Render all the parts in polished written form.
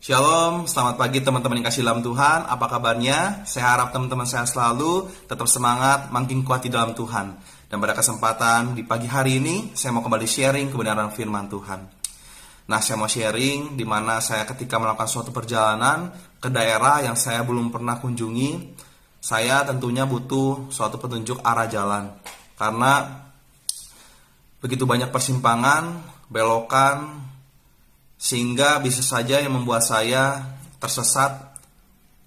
Shalom, selamat pagi teman-teman yang kasih dalam Tuhan. Apa kabarnya? Saya harap teman-teman saya selalu tetap semangat, makin kuat di dalam Tuhan. Dan pada kesempatan di pagi hari ini, saya mau kembali sharing kebenaran firman Tuhan. Nah, saya mau sharing di mana saya ketika melakukan suatu perjalanan ke daerah yang saya belum pernah kunjungi, saya tentunya butuh suatu petunjuk arah jalan. Karena begitu banyak persimpangan, belokan, sehingga bisa saja yang membuat saya tersesat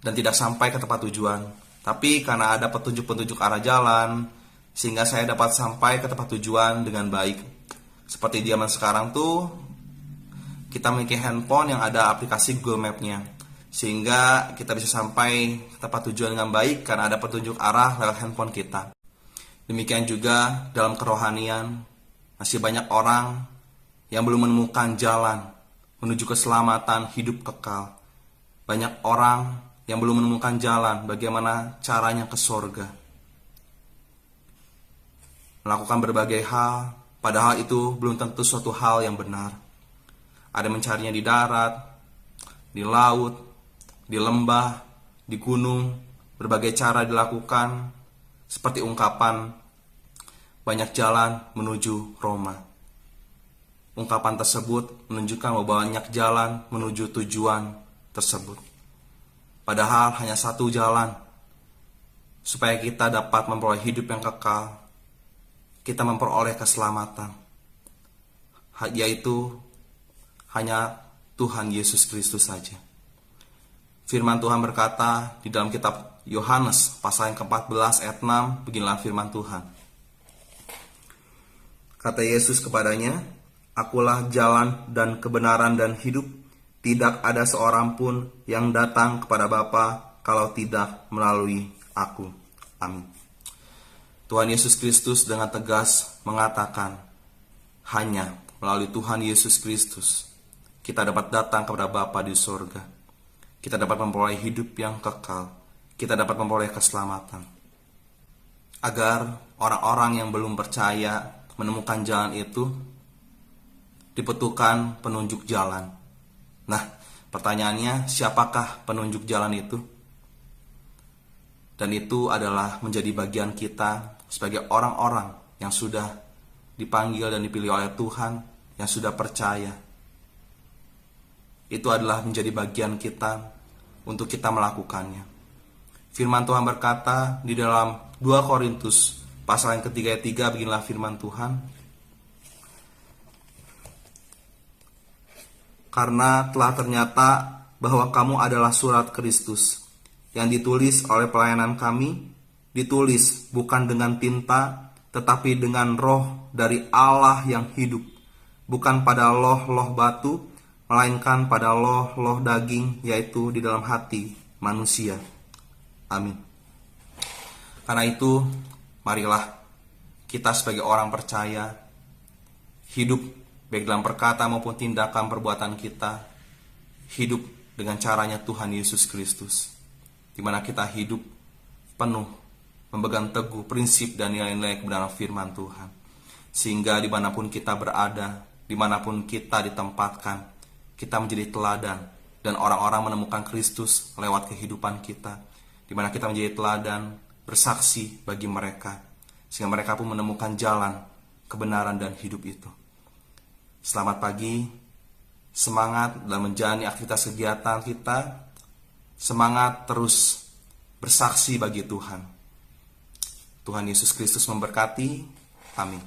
dan tidak sampai ke tempat tujuan. Tapi karena ada petunjuk-petunjuk arah jalan, sehingga saya dapat sampai ke tempat tujuan dengan baik. Seperti di zaman sekarang tuh, kita memiliki handphone yang ada aplikasi Google Map-nya, sehingga kita bisa sampai ke tempat tujuan dengan baik karena ada petunjuk arah lewat handphone kita. Demikian juga dalam kerohanian, masih banyak orang yang belum menemukan jalan menuju keselamatan hidup kekal. Banyak orang yang belum menemukan jalan bagaimana caranya ke sorga. Melakukan berbagai hal, padahal itu belum tentu suatu hal yang benar. Ada mencarinya di darat, di laut, di lembah, di gunung. Berbagai cara dilakukan, seperti ungkapan banyak jalan menuju Roma. Ungkapan tersebut menunjukkan bahwa banyak jalan menuju tujuan tersebut. Padahal hanya satu jalan supaya kita dapat memperoleh hidup yang kekal, kita memperoleh keselamatan, yaitu hanya Tuhan Yesus Kristus saja. Firman Tuhan berkata di dalam kitab Yohanes pasal yang ke-14 ayat 6, beginilah firman Tuhan. Kata Yesus kepadanya, "Akulah jalan dan kebenaran dan hidup. Tidak ada seorang pun yang datang kepada Bapa kalau tidak melalui aku." Amin. Tuhan Yesus Kristus dengan tegas mengatakan, hanya melalui Tuhan Yesus Kristus kita dapat datang kepada Bapa di surga. Kita dapat memperoleh hidup yang kekal. Kita dapat memperoleh keselamatan. Agar orang-orang yang belum percaya menemukan jalan itu, dibutuhkan penunjuk jalan. Nah, pertanyaannya, siapakah penunjuk jalan itu? Dan itu adalah menjadi bagian kita sebagai orang-orang yang sudah dipanggil dan dipilih oleh Tuhan, yang sudah percaya. Itu adalah menjadi bagian kita untuk kita melakukannya. Firman Tuhan berkata di dalam 2 Korintus pasal yang ketiga ayat 3, beginilah firman Tuhan. Karena telah ternyata bahwa kamu adalah surat Kristus yang ditulis oleh pelayanan kami, ditulis bukan dengan tinta, tetapi dengan roh dari Allah yang hidup, bukan pada loh-loh batu, melainkan pada loh-loh daging, yaitu di dalam hati manusia. Amin. Karena itu, marilah kita sebagai orang percaya hidup baik dalam perkataan maupun tindakan perbuatan kita, hidup dengan caranya Tuhan Yesus Kristus, di mana kita hidup penuh, memegang teguh prinsip dan nilai-nilai kebenaran firman Tuhan. Sehingga dimanapun kita berada, dimanapun kita ditempatkan, kita menjadi teladan, dan orang-orang menemukan Kristus lewat kehidupan kita, di mana kita menjadi teladan, bersaksi bagi mereka, sehingga mereka pun menemukan jalan, kebenaran dan hidup itu. Selamat pagi, semangat dalam menjalani aktivitas kegiatan kita, semangat terus bersaksi bagi Tuhan. Tuhan Yesus Kristus memberkati, amin.